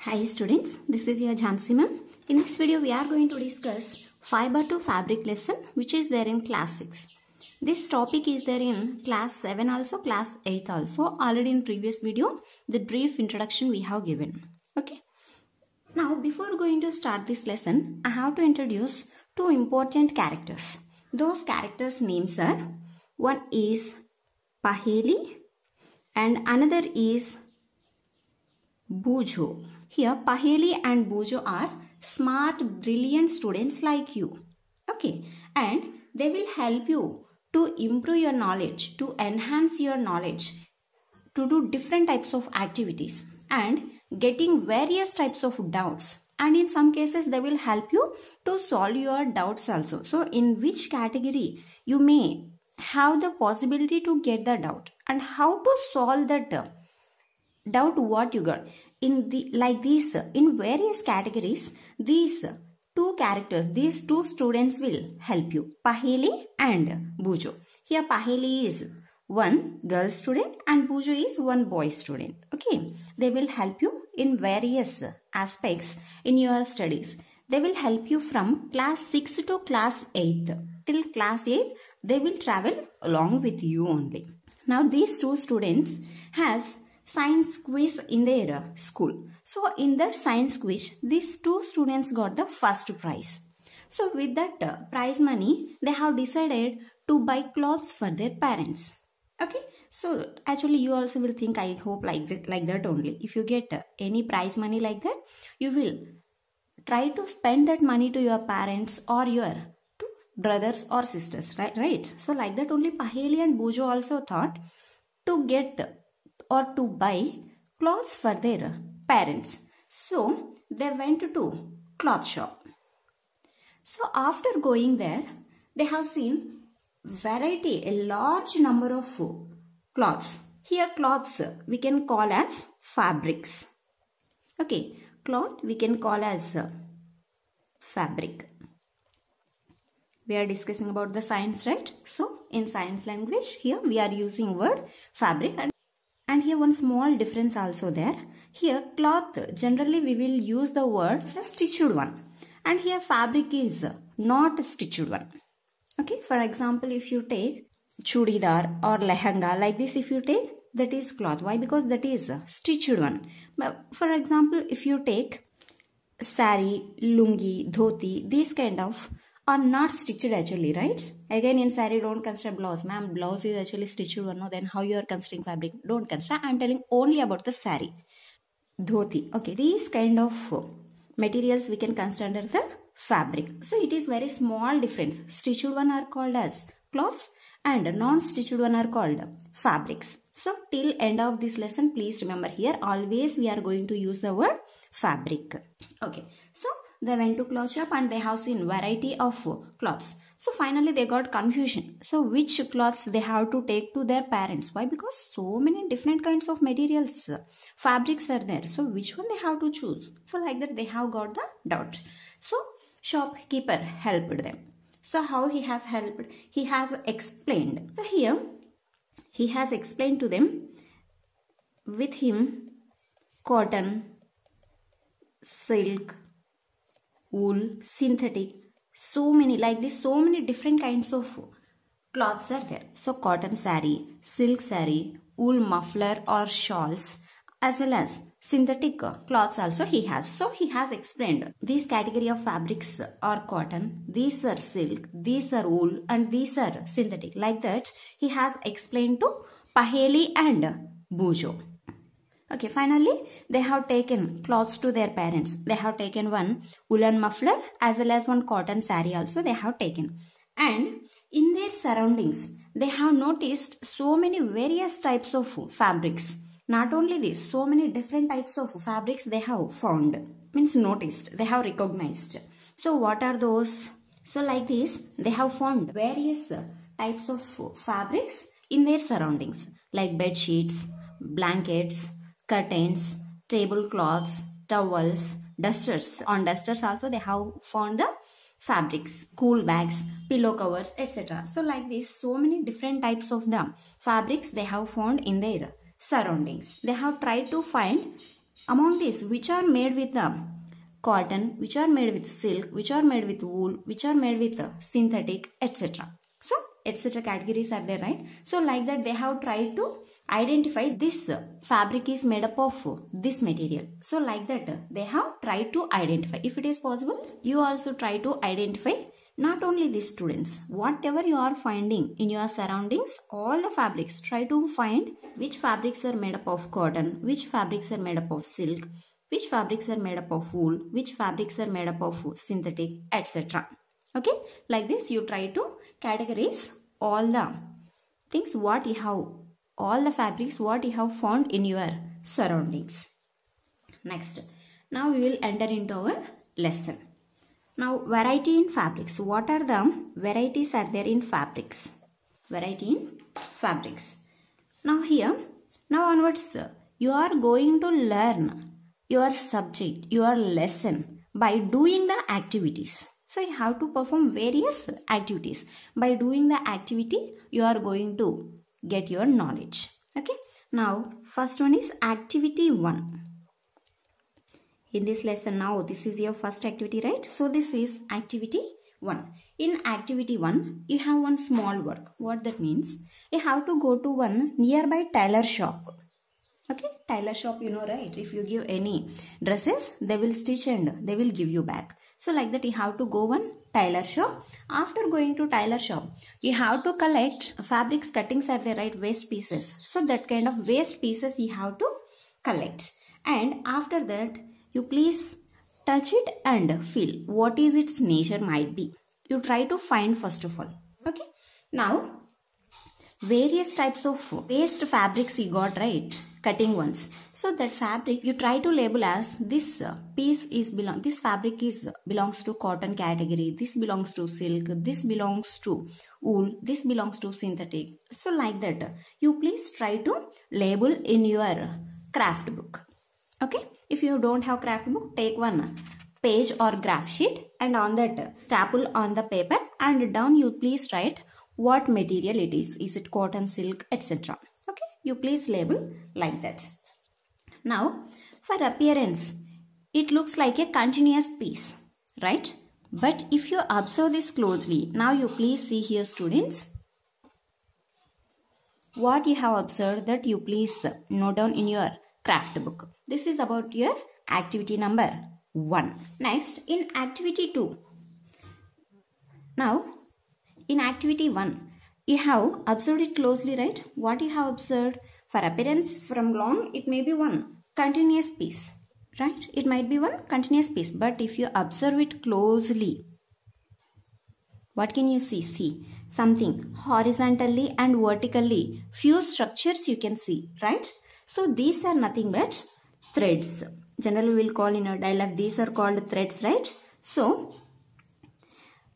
Hi students, this is your Jhansi ma'am. In this video we are going to discuss fiber to fabric lesson which is there in class 6. This topic is there in class 7 also, class 8 also. Already in previous video the brief introduction we have given. Okay. Now before going to start this lesson, I have to introduce two important characters. Those characters names are, one is Paheli and another is Bujo. Here Paheli and Bujo are smart, brilliant students like you. Okay, and they will help you to improve your knowledge, to enhance your knowledge, to do different types of activities and getting various types of doubts. And in some cases they will help you to solve your doubts also. So in which category you may have the possibility to get the doubt and how to solve that doubt what you got in the like this in various categories. These two characters, these two students will help you, Paheli and Bujo. Here Paheli is one girl student and Bujo is one boy student. Okay, they will help you in various aspects in your studies. They will help you from class 6 to class 8. Till class 8 they will travel along with you only. Now these two students has science quiz in their school. So in that science quiz, these two students got the first prize. So with that prize money, they have decided to buy clothes for their parents. Okay. So actually you also will think, I hope like that only. If you get any prize money like that, you will try to spend that money to your parents or your brothers or sisters, right? So like that only Paheli and Bujo also thought to get or to buy clothes for their parents. So they went to cloth shop. So after going there, they have seen variety, a large number of cloths. Here cloths we can call as fabrics. Okay, cloth we can call as fabric. We are discussing about the science, right? So in science language here we are using word fabric and here one small difference also there. Here cloth generally we will use the word the stitched one and here fabric is not a stitched one. Okay, for example if you take chudidar or lehenga like this, if you take, that is cloth. Why? Because that is a stitched one. But for example if you take sari, lungi, dhoti, these kind of are not stitched actually, right? Again in sari don't consider blouse. Ma'am, blouse is actually stitched one. No, then how you are considering fabric? Don't consider. I am telling only about the sari. Dhoti. Okay, these kind of materials we can consider the fabric. So it is very small difference. Stitched one are called as cloths and non-stitched one are called fabrics. So till end of this lesson, please remember here always we are going to use the word fabric. Okay, so they went to cloth shop and they have seen variety of cloths. So finally they got confusion. So which cloths they have to take to their parents? Why? Because so many different kinds of materials, fabrics are there. So which one they have to choose? So like that they have got the doubt. So shopkeeper helped them. So how he has helped? He has explained. So here he has explained to them with him cotton, silk, wool, synthetic, so many like this, so many different kinds of cloths are there. So cotton sari, silk sari, wool muffler or shawls, as well as synthetic cloths also he has. So he has explained these category of fabrics are cotton, these are silk, these are wool and these are synthetic. Like that he has explained to Paheli and Bujo. Okay, finally they have taken clothes to their parents. They have taken one woolen muffler as well as one cotton sari also they have taken. And in their surroundings they have noticed so many various types of fabrics. Not only this, so many different types of fabrics they have found. Means noticed, they have recognized. So what are those? So like this, they have found various types of fabrics in their surroundings. Like bed sheets, blankets, curtains, tablecloths, towels, dusters. On dusters also they have found the fabrics, cool bags, pillow covers, etc. So like this, so many different types of the fabrics they have found in their surroundings. They have tried to find among these, which are made with cotton, which are made with silk, which are made with wool, which are made with synthetic, etc. So, etc. categories are there, right? So, like that, they have tried to identify this fabric is made up of this material. So, like that, they have tried to identify. If it is possible, you also try to identify. Not only these students, whatever you are finding in your surroundings, all the fabrics, try to find which fabrics are made up of cotton, which fabrics are made up of silk, which fabrics are made up of wool, which fabrics are made up of synthetic, etc. Okay, like this you try to categorize all the things what you have, all the fabrics what you have found in your surroundings. Next, now we will enter into our lesson. Now, variety in fabrics. What are the varieties are there in fabrics? Variety in fabrics. Now here, now onwards, you are going to learn your subject, your lesson by doing the activities. So, you have to perform various activities. By doing the activity, you are going to get your knowledge. Okay. Now, first one is activity 1. In this lesson now, this is your first activity, right? So, this is activity 1. In activity 1, you have one small work. What that means? You have to go to one nearby tailor shop. Okay, tailor shop, you know, right? If you give any dresses, they will stitch and they will give you back. So, like that, you have to go one tailor shop. After going to tailor shop, you have to collect fabrics cuttings are there, right? Waste pieces. So, that kind of waste pieces you have to collect. And after that, you please touch it and feel what is its nature might be. You try to find first of all. Okay. Now, various types of waste fabrics you got, right? Cutting ones. So that fabric you try to label as this piece is this fabric is belongs to cotton category. This belongs to silk. This belongs to wool. This belongs to synthetic. So like that, you please try to label in your craft book. Okay. If you don't have craft book, take one page or graph sheet and on that staple on the paper and down you please write what material it is. Is it cotton, silk, etc. Okay, you please label like that. Now, for appearance, it looks like a continuous piece, right? But if you observe this closely, now you please see here students, what you have observed that you please note down in your craft book. This is about your activity number 1. Next, in activity 2. Now, in activity 1, you have observed it closely, right? What you have observed? For appearance from long, it may be one continuous piece, right? It might be one continuous piece. But if you observe it closely, what can you see? See, something horizontally and vertically, few structures you can see, right? So, these are nothing but threads. Generally, we will call in our dialogue, these are called threads, right? So,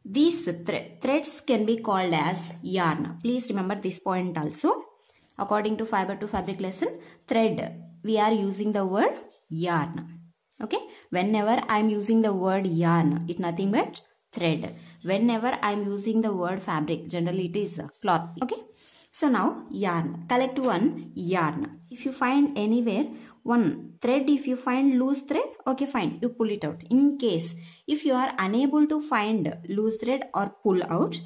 these threads can be called as yarn. Please remember this point also. According to fiber to fabric lesson, thread, we are using the word yarn. Okay. Whenever I am using the word yarn, it's nothing but thread. Whenever I am using the word fabric, generally it is cloth. Okay. So now yarn. Collect one yarn. If you find anywhere one thread, if you find loose thread, okay fine, you pull it out. In case if you are unable to find loose thread or pull out,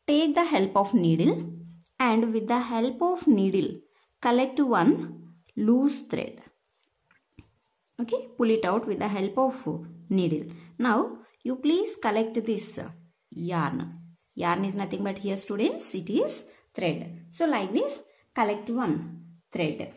take the help of needle and with the help of needle collect one loose thread. Okay, pull it out with the help of needle. Now you please collect this yarn. Yarn is nothing but here students, it is thread. So like this, collect one thread.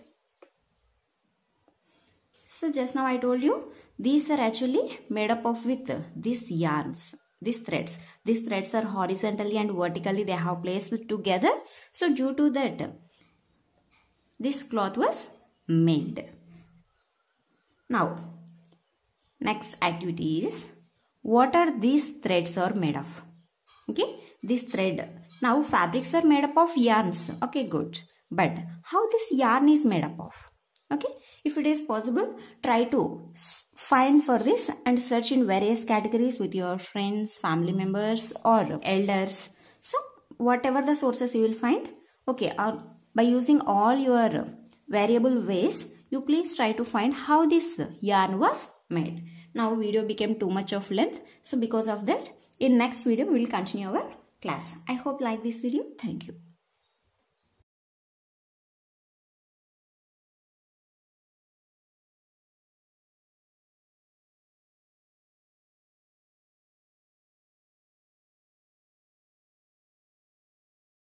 So just now I told you, these are actually made up of with these yarns, these threads. These threads are horizontally and vertically they have placed together. So due to that, this cloth was made. Now, next activity is, what are these threads are made of? Okay, this thread. Now fabrics are made up of yarns. Okay, good. But how this yarn is made up of? Okay, if it is possible, try to find for this and search in various categories with your friends, family members or elders. So whatever the sources you will find, okay, by using all your variable ways, you please try to find how this yarn was made. Now video became too much of length, so because of that, in next video we will continue our class. I hope you like this video. Thank you.